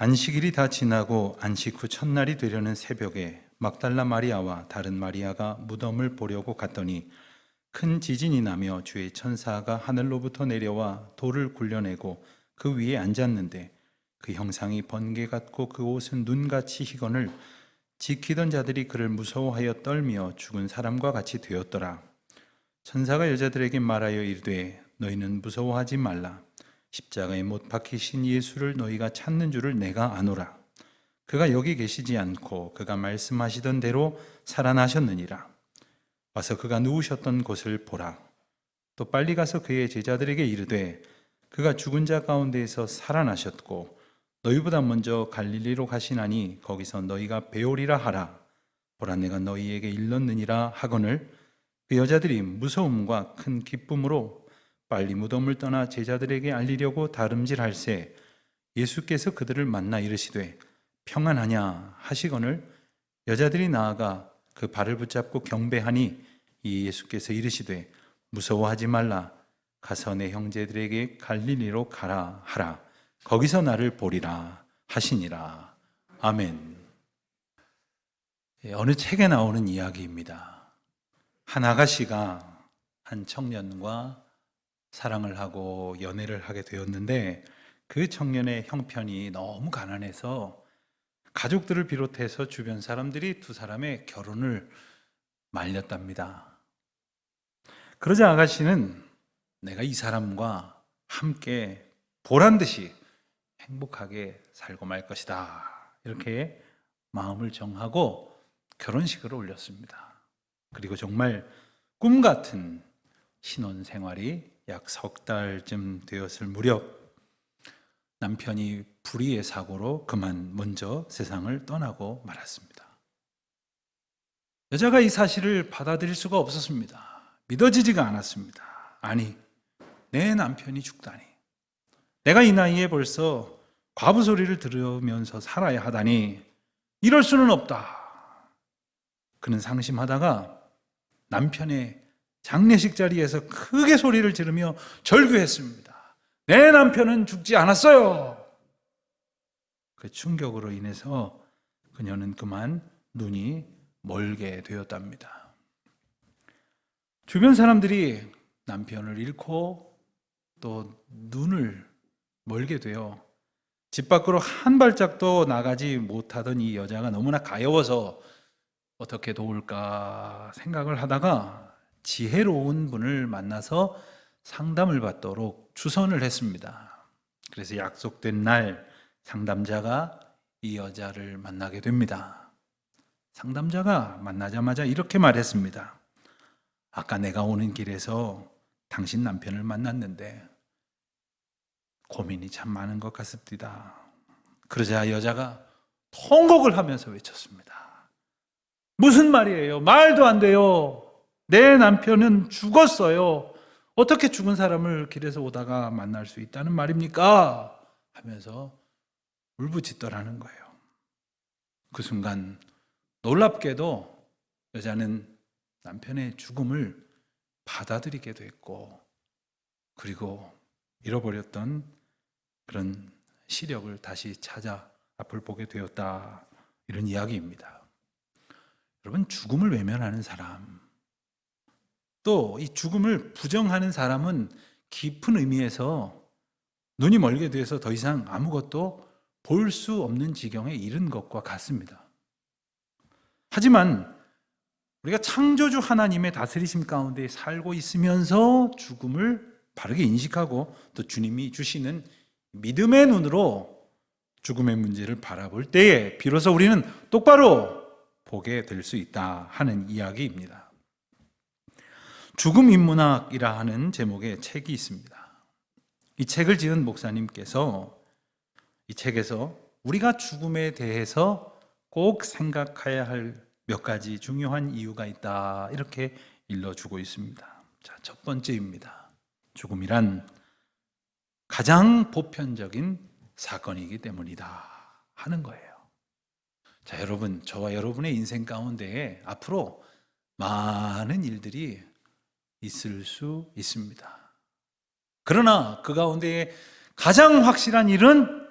안식일이 다 지나고 안식 후 첫날이 되려는 새벽에 막달라 마리아와 다른 마리아가 무덤을 보려고 갔더니 큰 지진이 나며 주의 천사가 하늘로부터 내려와 돌을 굴려내고 그 위에 앉았는데 그 형상이 번개 같고 그 옷은 눈같이 희건을 지키던 자들이 그를 무서워하여 떨며 죽은 사람과 같이 되었더라. 천사가 여자들에게 말하여 이르되 너희는 무서워하지 말라. 십자가에 못 박히신 예수를 너희가 찾는 줄을 내가 아노라. 그가 여기 계시지 않고 그가 말씀하시던 대로 살아나셨느니라. 와서 그가 누우셨던 곳을 보라. 또 빨리 가서 그의 제자들에게 이르되 그가 죽은 자 가운데에서 살아나셨고 너희보다 먼저 갈릴리로 가시나니 거기서 너희가 배우리라 하라. 보라, 내가 너희에게 일렀느니라 하거늘 그 여자들이 무서움과 큰 기쁨으로 빨리 무덤을 떠나 제자들에게 알리려고 다름질할새 예수께서 그들을 만나 이르시되 평안하냐 하시거늘 여자들이 나아가 그 발을 붙잡고 경배하니 이 예수께서 이르시되 무서워하지 말라. 가서 내 형제들에게 갈릴리로 가라 하라. 거기서 나를 보리라 하시니라. 아멘. 어느 책에 나오는 이야기입니다. 한 아가씨가 한 청년과 사랑을 하고 연애를 하게 되었는데 그 청년의 형편이 너무 가난해서 가족들을 비롯해서 주변 사람들이 두 사람의 결혼을 말렸답니다. 그러자 아가씨는 내가 이 사람과 함께 보란듯이 행복하게 살고 말 것이다, 이렇게 마음을 정하고 결혼식을 올렸습니다. 그리고 정말 꿈 같은 신혼생활이 약 석 달쯤 되었을 무렵 남편이 불의의 사고로 그만 먼저 세상을 떠나고 말았습니다. 여자가 이 사실을 받아들일 수가 없었습니다. 믿어지지가 않았습니다. 아니, 내 남편이 죽다니, 내가 이 나이에 벌써 과부 소리를 들으면서 살아야 하다니, 이럴 수는 없다. 그는 상심하다가 남편의 장례식 자리에서 크게 소리를 지르며 절규했습니다. 내 남편은 죽지 않았어요. 그 충격으로 인해서 그녀는 그만 눈이 멀게 되었답니다. 주변 사람들이 남편을 잃고 또 눈을 멀게 되어 집 밖으로 한 발짝도 나가지 못하던 이 여자가 너무나 가여워서 어떻게 도울까 생각을 하다가 지혜로운 분을 만나서 상담을 받도록 추선을 했습니다. 그래서 약속된 날 상담자가 이 여자를 만나게 됩니다. 상담자가 만나자마자 이렇게 말했습니다. 아까 내가 오는 길에서 당신 남편을 만났는데 고민이 참 많은 것 같습니다. 그러자 여자가 통곡을 하면서 외쳤습니다. 무슨 말이에요? 말도 안 돼요. 내 남편은 죽었어요. 어떻게 죽은 사람을 길에서 오다가 만날 수 있다는 말입니까? 하면서 울부짖더라는 거예요. 그 순간 놀랍게도 여자는 남편의 죽음을 받아들이게 됐고, 그리고 잃어버렸던 그런 시력을 다시 찾아 앞을 보게 되었다, 이런 이야기입니다. 여러분, 죽음을 외면하는 사람, 또 이 죽음을 부정하는 사람은 깊은 의미에서 눈이 멀게 돼서 더 이상 아무것도 볼 수 없는 지경에 이른 것과 같습니다. 하지만 우리가 창조주 하나님의 다스리심 가운데 살고 있으면서 죽음을 바르게 인식하고 또 주님이 주시는 믿음의 눈으로 죽음의 문제를 바라볼 때에 비로소 우리는 똑바로 보게 될 수 있다 하는 이야기입니다. 죽음 인문학이라 하는 제목의 책이 있습니다. 이 책을 지은 목사님께서 이 책에서 우리가 죽음에 대해서 꼭 생각해야 할 몇 가지 중요한 이유가 있다, 이렇게 일러주고 있습니다. 자, 첫 번째입니다. 죽음이란 가장 보편적인 사건이기 때문이다 하는 거예요. 자, 여러분, 저와 여러분의 인생 가운데에 앞으로 많은 일들이 있을 수 있습니다. 그러나 그 가운데 가장 확실한 일은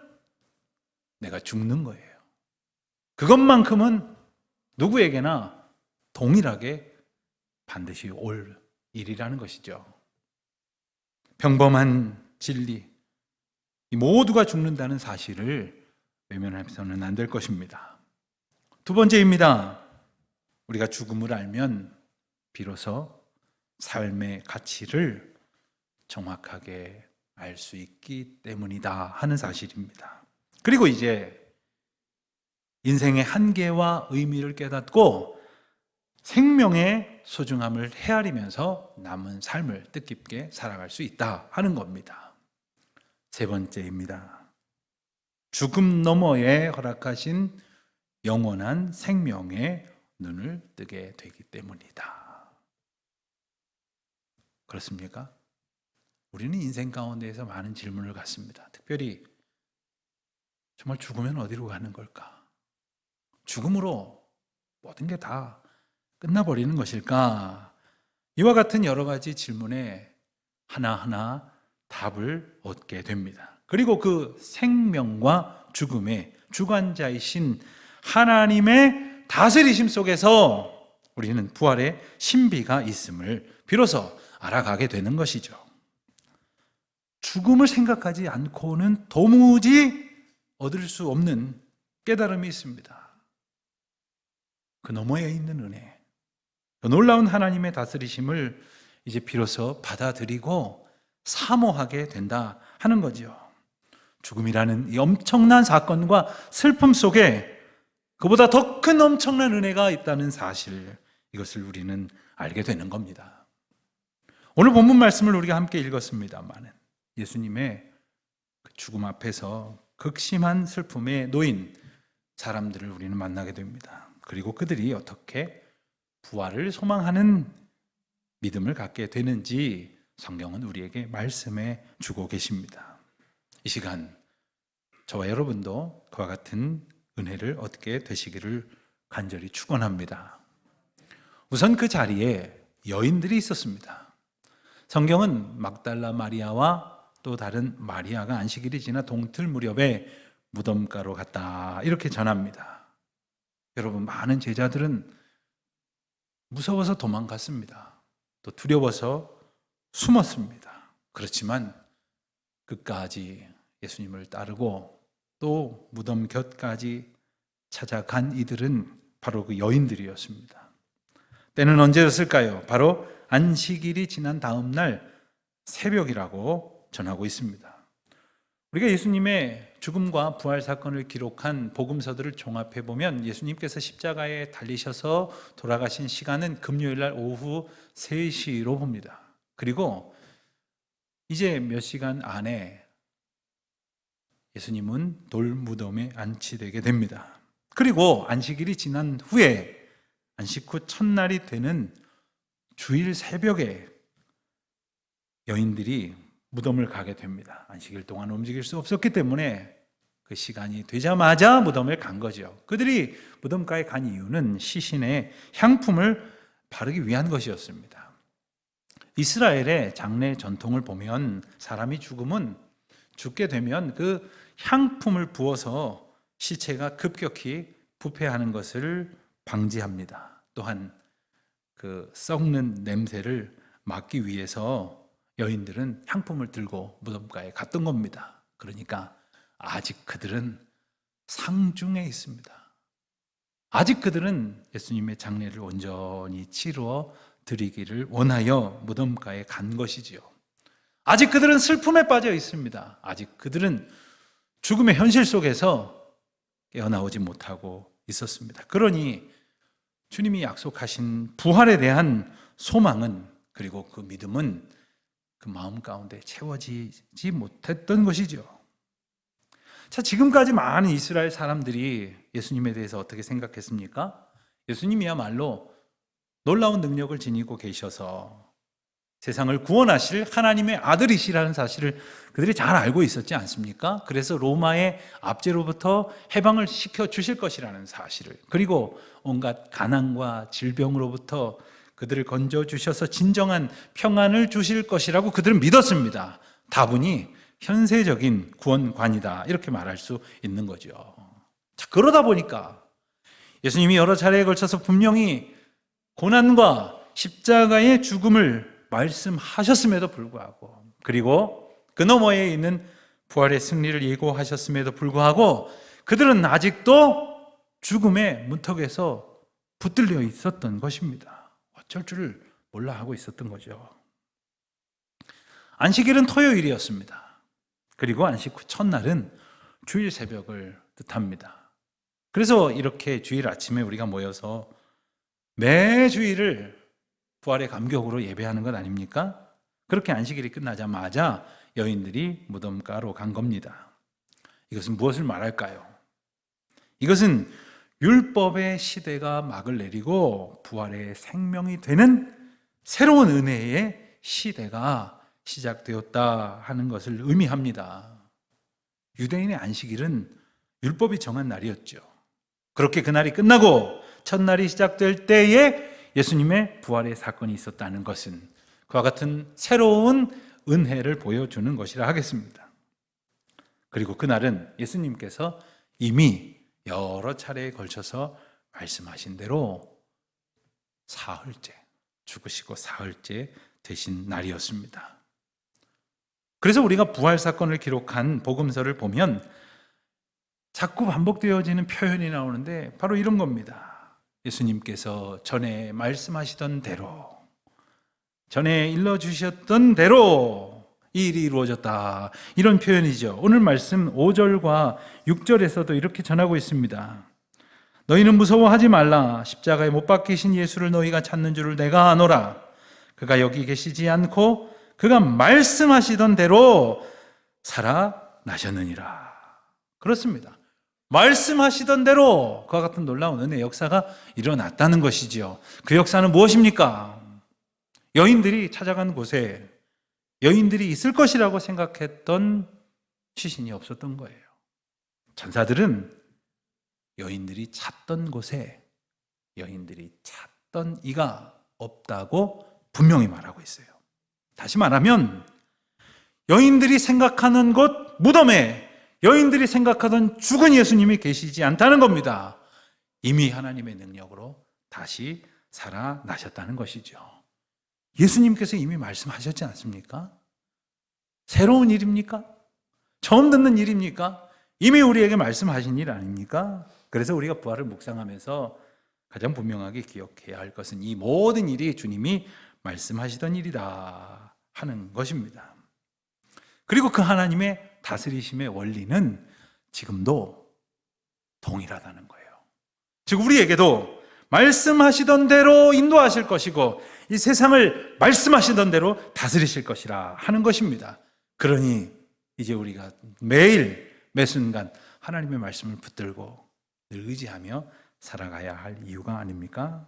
내가 죽는 거예요. 그것만큼은 누구에게나 동일하게 반드시 올 일이라는 것이죠. 평범한 진리, 이 모두가 죽는다는 사실을 외면해서는 안 될 것입니다. 두 번째입니다. 우리가 죽음을 알면 비로소 삶의 가치를 정확하게 알 수 있기 때문이다 하는 사실입니다. 그리고 이제 인생의 한계와 의미를 깨닫고 생명의 소중함을 헤아리면서 남은 삶을 뜻깊게 살아갈 수 있다 하는 겁니다. 세 번째입니다. 죽음 너머에 허락하신 영원한 생명의 눈을 뜨게 되기 때문이다. 그렇습니까? 우리는 인생 가운데에서 많은 질문을 갖습니다. 특별히 정말 죽으면 어디로 가는 걸까? 죽음으로 모든 게 다 끝나버리는 것일까? 이와 같은 여러 가지 질문에 하나하나 답을 얻게 됩니다. 그리고 그 생명과 죽음의 주관자이신 하나님의 다스리심 속에서 우리는 부활의 신비가 있음을 비로소 알아가게 되는 것이죠. 죽음을 생각하지 않고는 도무지 얻을 수 없는 깨달음이 있습니다. 그 너머에 있는 은혜, 그 놀라운 하나님의 다스리심을 이제 비로소 받아들이고 사모하게 된다 하는 거죠. 죽음이라는 이 엄청난 사건과 슬픔 속에 그보다 더 큰 엄청난 은혜가 있다는 사실, 이것을 우리는 알게 되는 겁니다. 오늘 본문 말씀을 우리가 함께 읽었습니다만 예수님의 죽음 앞에서 극심한 슬픔에 놓인 사람들을 우리는 만나게 됩니다. 그리고 그들이 어떻게 부활을 소망하는 믿음을 갖게 되는지 성경은 우리에게 말씀해 주고 계십니다. 이 시간 저와 여러분도 그와 같은 은혜를 얻게 되시기를 간절히 축원합니다. 우선 그 자리에 여인들이 있었습니다. 성경은 막달라 마리아와 또 다른 마리아가 안식일이 지나 동틀 무렵에 무덤가로 갔다 이렇게 전합니다. 여러분, 많은 제자들은 무서워서 도망갔습니다. 또 두려워서 숨었습니다. 그렇지만 끝까지 예수님을 따르고 또 무덤 곁까지 찾아간 이들은 바로 그 여인들이었습니다. 때는 언제였을까요? 바로 안식일이 지난 다음 날 새벽이라고 전하고 있습니다. 우리가 예수님의 죽음과 부활 사건을 기록한 복음서들을 종합해 보면 예수님께서 십자가에 달리셔서 돌아가신 시간은 금요일 날 오후 3시로 봅니다. 그리고 이제 몇 시간 안에 예수님은 돌무덤에 안치되게 됩니다. 그리고 안식일이 지난 후에 안식 후 첫날이 되는 주일 새벽에 여인들이 무덤을 가게 됩니다. 안식일 동안 움직일 수 없었기 때문에 그 시간이 되자마자 무덤을 간 거죠. 그들이 무덤가에 간 이유는 시신의 향품을 바르기 위한 것이었습니다. 이스라엘의 장례 전통을 보면 사람이 죽게 되면 그 향품을 부어서 시체가 급격히 부패하는 것을 방지합니다. 또한 그 썩는 냄새를 막기 위해서 여인들은 향품을 들고 무덤가에 갔던 겁니다. 그러니까 아직 그들은 상중에 있습니다. 아직 그들은 예수님의 장례를 온전히 치루어 드리기를 원하여 무덤가에 간 것이지요. 아직 그들은 슬픔에 빠져 있습니다. 아직 그들은 죽음의 현실 속에서 깨어나오지 못하고 있었습니다. 그러니 주님이 약속하신 부활에 대한 소망은, 그리고 그 믿음은 그 마음 가운데 채워지지 못했던 것이죠. 자, 지금까지 많은 이스라엘 사람들이 예수님에 대해서 어떻게 생각했습니까? 예수님이야말로 놀라운 능력을 지니고 계셔서 세상을 구원하실 하나님의 아들이시라는 사실을 그들이 잘 알고 있었지 않습니까? 그래서 로마의 압제로부터 해방을 시켜 주실 것이라는 사실을, 그리고 온갖 가난과 질병으로부터 그들을 건져 주셔서 진정한 평안을 주실 것이라고 그들은 믿었습니다. 다분히 현세적인 구원관이다, 이렇게 말할 수 있는 거죠. 자, 그러다 보니까 예수님이 여러 차례에 걸쳐서 분명히 고난과 십자가의 죽음을 말씀하셨음에도 불구하고, 그리고 그 너머에 있는 부활의 승리를 예고하셨음에도 불구하고 그들은 아직도 죽음의 문턱에서 붙들려 있었던 것입니다. 어쩔 줄 몰라 하고 있었던 거죠. 안식일은 토요일이었습니다. 그리고 안식 후 첫날은 주일 새벽을 뜻합니다. 그래서 이렇게 주일 아침에 우리가 모여서 매 주일을 부활의 감격으로 예배하는 것 아닙니까? 그렇게 안식일이 끝나자마자 여인들이 무덤가로 간 겁니다. 이것은 무엇을 말할까요? 이것은 율법의 시대가 막을 내리고 부활의 생명이 되는 새로운 은혜의 시대가 시작되었다 하는 것을 의미합니다. 유대인의 안식일은 율법이 정한 날이었죠. 그렇게 그날이 끝나고 첫날이 시작될 때에 예수님의 부활의 사건이 있었다는 것은 그와 같은 새로운 은혜를 보여주는 것이라 하겠습니다. 그리고 그날은 예수님께서 이미 여러 차례에 걸쳐서 말씀하신 대로 사흘째, 죽으시고 사흘째 되신 날이었습니다. 그래서 우리가 부활 사건을 기록한 복음서를 보면 자꾸 반복되어지는 표현이 나오는데 바로 이런 겁니다. 예수님께서 전에 말씀하시던 대로, 전에 일러주셨던 대로 이 일이 이루어졌다, 이런 표현이죠. 오늘 말씀 5절과 6절에서도 이렇게 전하고 있습니다. 너희는 무서워하지 말라. 십자가에 못 박히신 예수를 너희가 찾는 줄을 내가 아노라. 그가 여기 계시지 않고 그가 말씀하시던 대로 살아나셨느니라. 그렇습니다. 말씀하시던 대로 그와 같은 놀라운 은혜의 역사가 일어났다는 것이지요. 그 역사는 무엇입니까? 여인들이 찾아간 곳에 여인들이 있을 것이라고 생각했던 시신이 없었던 거예요. 전사들은 여인들이 찾던 곳에 여인들이 찾던 이가 없다고 분명히 말하고 있어요. 다시 말하면 여인들이 생각하는 곳 무덤에 여인들이 생각하던 죽은 예수님이 계시지 않다는 겁니다. 이미 하나님의 능력으로 다시 살아나셨다는 것이죠. 예수님께서 이미 말씀하셨지 않습니까? 새로운 일입니까? 처음 듣는 일입니까? 이미 우리에게 말씀하신 일 아닙니까? 그래서 우리가 부활을 묵상하면서 가장 분명하게 기억해야 할 것은 이 모든 일이 주님이 말씀하시던 일이다 하는 것입니다. 그리고 그 하나님의 다스리심의 원리는 지금도 동일하다는 거예요. 즉 우리에게도 말씀하시던 대로 인도하실 것이고 이 세상을 말씀하시던 대로 다스리실 것이라 하는 것입니다. 그러니 이제 우리가 매일 매 순간 하나님의 말씀을 붙들고 늘 의지하며 살아가야 할 이유가 아닙니까?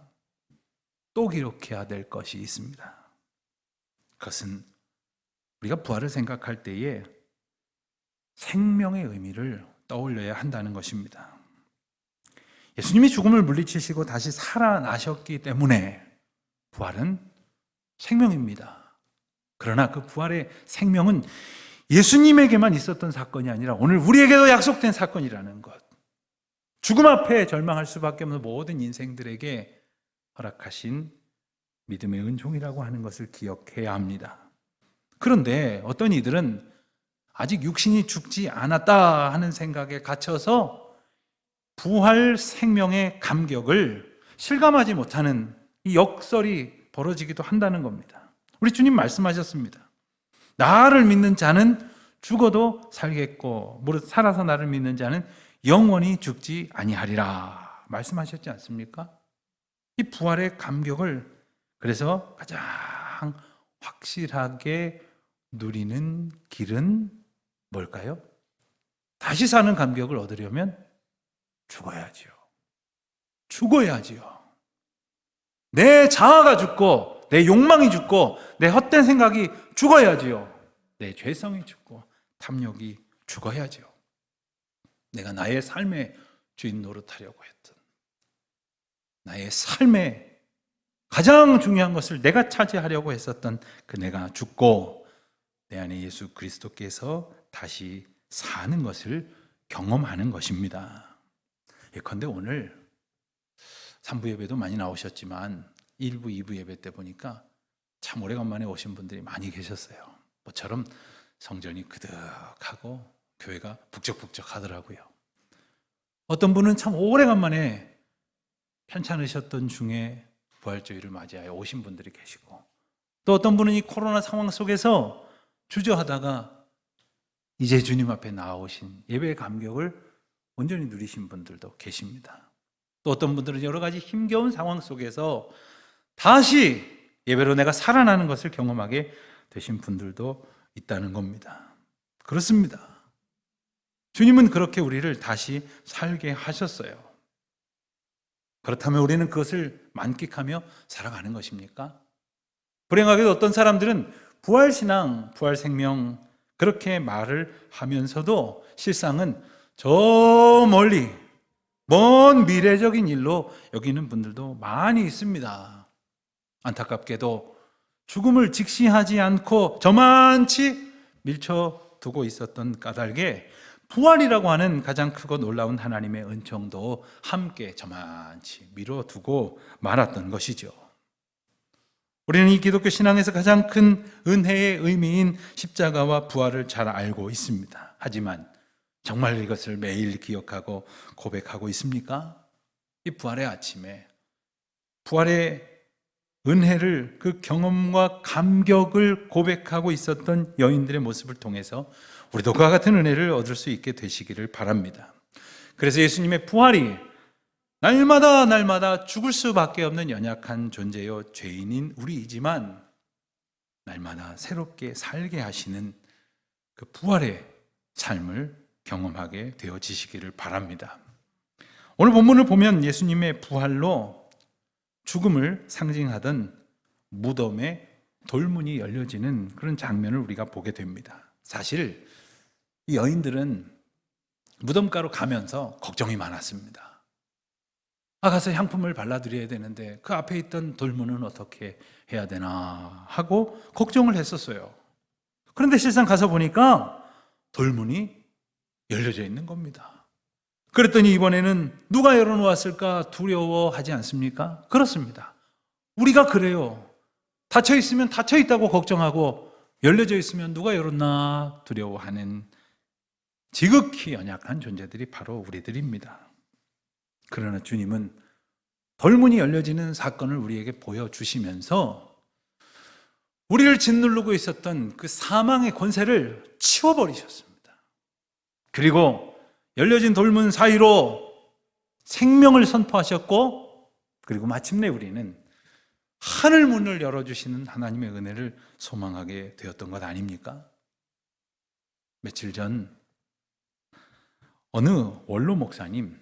또 기록해야 될 것이 있습니다. 그것은 우리가 부활을 생각할 때에 생명의 의미를 떠올려야 한다는 것입니다. 예수님이 죽음을 물리치시고 다시 살아나셨기 때문에 부활은 생명입니다. 그러나 그 부활의 생명은 예수님에게만 있었던 사건이 아니라 오늘 우리에게도 약속된 사건이라는 것, 죽음 앞에 절망할 수밖에 없는 모든 인생들에게 허락하신 믿음의 은총이라고 하는 것을 기억해야 합니다. 그런데 어떤 이들은 아직 육신이 죽지 않았다 하는 생각에 갇혀서 부활 생명의 감격을 실감하지 못하는 이 역설이 벌어지기도 한다는 겁니다. 우리 주님 말씀하셨습니다. 나를 믿는 자는 죽어도 살겠고 무릇 살아서 나를 믿는 자는 영원히 죽지 아니하리라 말씀하셨지 않습니까? 이 부활의 감격을 그래서 가장 확실하게 누리는 길은 뭘까요? 다시 사는 감격을 얻으려면 죽어야지요. 죽어야지요. 내 자아가 죽고 내 욕망이 죽고 내 헛된 생각이 죽어야지요. 내 죄성이 죽고 탐욕이 죽어야지요. 내가 나의 삶의 주인 노릇하려고 했던 나의 삶의 가장 중요한 것을 내가 차지하려고 했었던 그 내가 죽고 내 안에 예수 그리스도께서 다시 사는 것을 경험하는 것입니다. 예컨대 오늘 3부 예배도 많이 나오셨지만 1부, 2부 예배 때 보니까 참 오래간만에 오신 분들이 많이 계셨어요. 모처럼 성전이 그득하고 교회가 북적북적 하더라고요. 어떤 분은 참 오래간만에 편찮으셨던 중에 부활주일을 맞이하여 오신 분들이 계시고, 또 어떤 분은 이 코로나 상황 속에서 주저하다가 이제 주님 앞에 나오신 예배의 감격을 온전히 누리신 분들도 계십니다. 또 어떤 분들은 여러 가지 힘겨운 상황 속에서 다시 예배로 내가 살아나는 것을 경험하게 되신 분들도 있다는 겁니다. 그렇습니다. 주님은 그렇게 우리를 다시 살게 하셨어요. 그렇다면 우리는 그것을 만끽하며 살아가는 것입니까? 불행하게도 어떤 사람들은 부활신앙, 부활생명 그렇게 말을 하면서도 실상은 저 멀리 먼 미래적인 일로 여기는 분들도 많이 있습니다. 안타깝게도 죽음을 직시하지 않고 저만치 밀쳐두고 있었던 까닭에 부활이라고 하는 가장 크고 놀라운 하나님의 은총도 함께 저만치 미뤄두고 말았던 것이죠. 우리는 이 기독교 신앙에서 가장 큰 은혜의 의미인 십자가와 부활을 잘 알고 있습니다. 하지만 정말 이것을 매일 기억하고 고백하고 있습니까? 이 부활의 아침에 부활의 은혜를, 그 경험과 감격을 고백하고 있었던 여인들의 모습을 통해서 우리도 그와 같은 은혜를 얻을 수 있게 되시기를 바랍니다. 그래서 예수님의 부활이 날마다 죽을 수밖에 없는 연약한 존재요 죄인인 우리이지만 날마다 새롭게 살게 하시는 그 부활의 삶을 경험하게 되어지시기를 바랍니다. 오늘 본문을 보면 예수님의 부활로 죽음을 상징하던 무덤의 돌문이 열려지는 그런 장면을 우리가 보게 됩니다. 사실 이 여인들은 무덤가로 가면서 걱정이 많았습니다. 가서 향품을 발라드려야 되는데 그 앞에 있던 돌문은 어떻게 해야 되나 하고 걱정을 했었어요. 그런데 실상 가서 보니까 돌문이 열려져 있는 겁니다. 그랬더니 이번에는 누가 열어놓았을까 두려워하지 않습니까? 그렇습니다. 우리가 그래요. 닫혀 있으면 닫혀 있다고 걱정하고 열려져 있으면 누가 열었나 두려워하는 지극히 연약한 존재들이 바로 우리들입니다. 그러나 주님은 돌문이 열려지는 사건을 우리에게 보여주시면서 우리를 짓누르고 있었던 그 사망의 권세를 치워버리셨습니다. 그리고 열려진 돌문 사이로 생명을 선포하셨고, 그리고 마침내 우리는 하늘 문을 열어주시는 하나님의 은혜를 소망하게 되었던 것 아닙니까? 며칠 전 어느 원로 목사님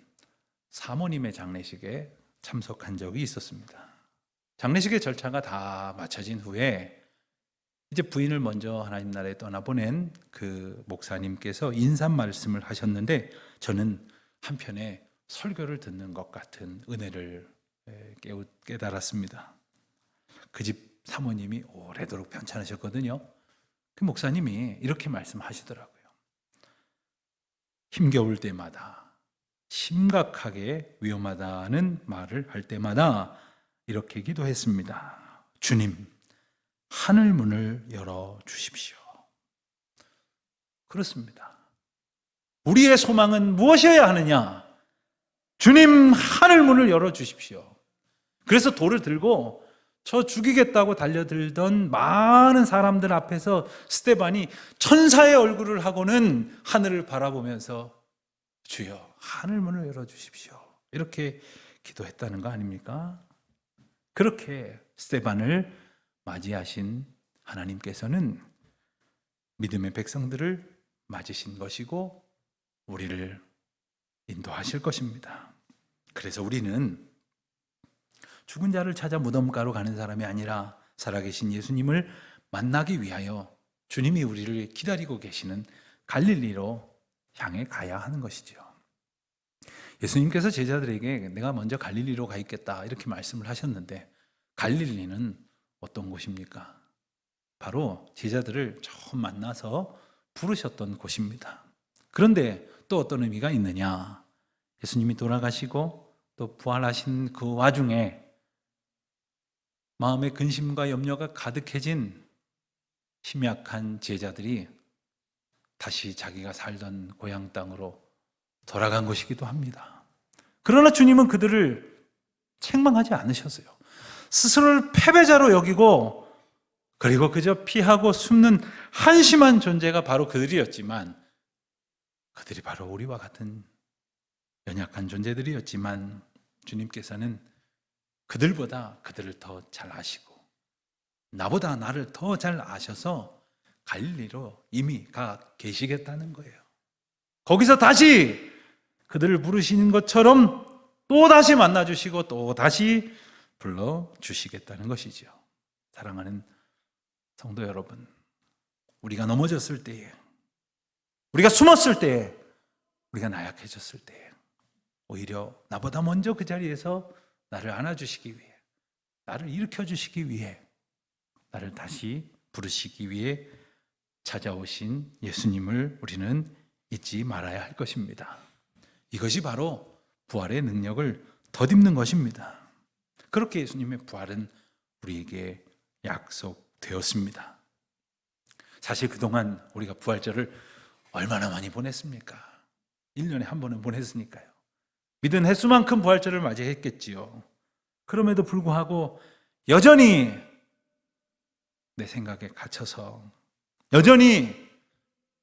사모님의 장례식에 참석한 적이 있었습니다. 장례식의 절차가 다 마쳐진 후에 이제 부인을 먼저 하나님 나라에 떠나보낸 그 목사님께서 인사 말씀을 하셨는데 저는 한편에 설교를 듣는 것 같은 은혜를 깨달았습니다. 그 집 사모님이 오래도록 편찮으셨거든요. 그 목사님이 이렇게 말씀하시더라고요. 힘겨울 때마다 심각하게 위험하다는 말을 할 때마다 이렇게 기도했습니다. 주님, 하늘 문을 열어 주십시오. 그렇습니다. 우리의 소망은 무엇이어야 하느냐? 주님, 하늘 문을 열어 주십시오. 그래서 돌을 들고 저 죽이겠다고 달려들던 많은 사람들 앞에서 스데반이 천사의 얼굴을 하고는 하늘을 바라보면서 주여, 하늘 문을 열어 주십시오. 이렇게 기도했다는 거 아닙니까? 그렇게 스데반을 맞이하신 하나님께서는 믿음의 백성들을 맞으신 것이고 우리를 인도하실 것입니다. 그래서 우리는 죽은 자를 찾아 무덤가로 가는 사람이 아니라 살아계신 예수님을 만나기 위하여 주님이 우리를 기다리고 계시는 갈릴리로 향해 가야 하는 것이죠. 예수님께서 제자들에게 내가 먼저 갈릴리로 가 있겠다 이렇게 말씀을 하셨는데 갈릴리는 어떤 곳입니까? 바로 제자들을 처음 만나서 부르셨던 곳입니다. 그런데 또 어떤 의미가 있느냐? 예수님이 돌아가시고 또 부활하신 그 와중에 마음의 근심과 염려가 가득해진 심약한 제자들이 다시 자기가 살던 고향 땅으로 돌아간 것이기도 합니다. 그러나 주님은 그들을 책망하지 않으셨어요. 스스로를 패배자로 여기고 그리고 그저 피하고 숨는 한심한 존재가 바로 그들이었지만, 그들이 바로 우리와 같은 연약한 존재들이었지만 주님께서는 그들보다 그들을 더 잘 아시고 나보다 나를 더 잘 아셔서 갈릴리로 이미 가 계시겠다는 거예요. 거기서 다시 그들을 부르시는 것처럼 또 다시 만나주시고 또 다시 불러주시겠다는 것이죠. 사랑하는 성도 여러분, 우리가 넘어졌을 때에, 우리가 숨었을 때에, 우리가 나약해졌을 때에 오히려 나보다 먼저 그 자리에서 나를 안아주시기 위해, 나를 일으켜주시기 위해, 나를 다시 부르시기 위해 찾아오신 예수님을 우리는 잊지 말아야 할 것입니다. 이것이 바로 부활의 능력을 덧입는 것입니다. 그렇게 예수님의 부활은 우리에게 약속되었습니다. 사실 그동안 우리가 부활절을 얼마나 많이 보냈습니까? 1년에 한 번은 보냈으니까요. 믿은 횟수만큼 부활절을 맞이했겠지요. 그럼에도 불구하고 여전히 내 생각에 갇혀서 여전히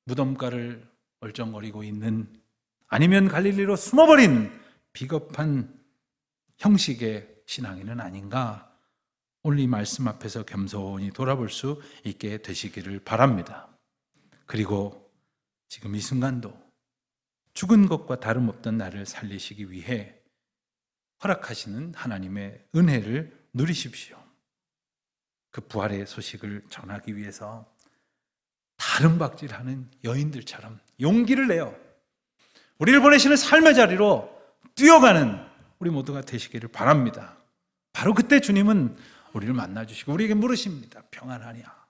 무덤가를 얼쩡거리고 있는, 아니면 갈릴리로 숨어버린 비겁한 형식의 신앙인은 아닌가, 오늘 이 말씀 앞에서 겸손히 돌아볼 수 있게 되시기를 바랍니다. 그리고 지금 이 순간도 죽은 것과 다름없던 나를 살리시기 위해 허락하시는 하나님의 은혜를 누리십시오. 그 부활의 소식을 전하기 위해서 다름박질하는 여인들처럼 용기를 내어 우리를 보내시는 삶의 자리로 뛰어가는 우리 모두가 되시기를 바랍니다. 바로 그때 주님은 우리를 만나주시고 우리에게 물으십니다. 평안하냐?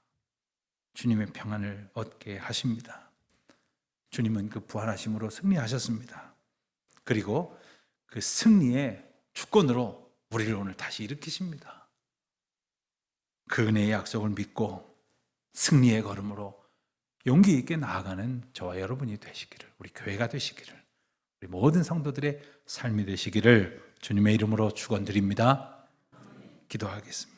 주님의 평안을 얻게 하십니다. 주님은 그 부활하심으로 승리하셨습니다. 그리고 그 승리의 주권으로 우리를 오늘 다시 일으키십니다. 그 은혜의 약속을 믿고 승리의 걸음으로 용기 있게 나아가는 저와 여러분이 되시기를, 우리 교회가 되시기를, 우리 모든 성도들의 삶이 되시기를 주님의 이름으로 축원드립니다. 기도하겠습니다.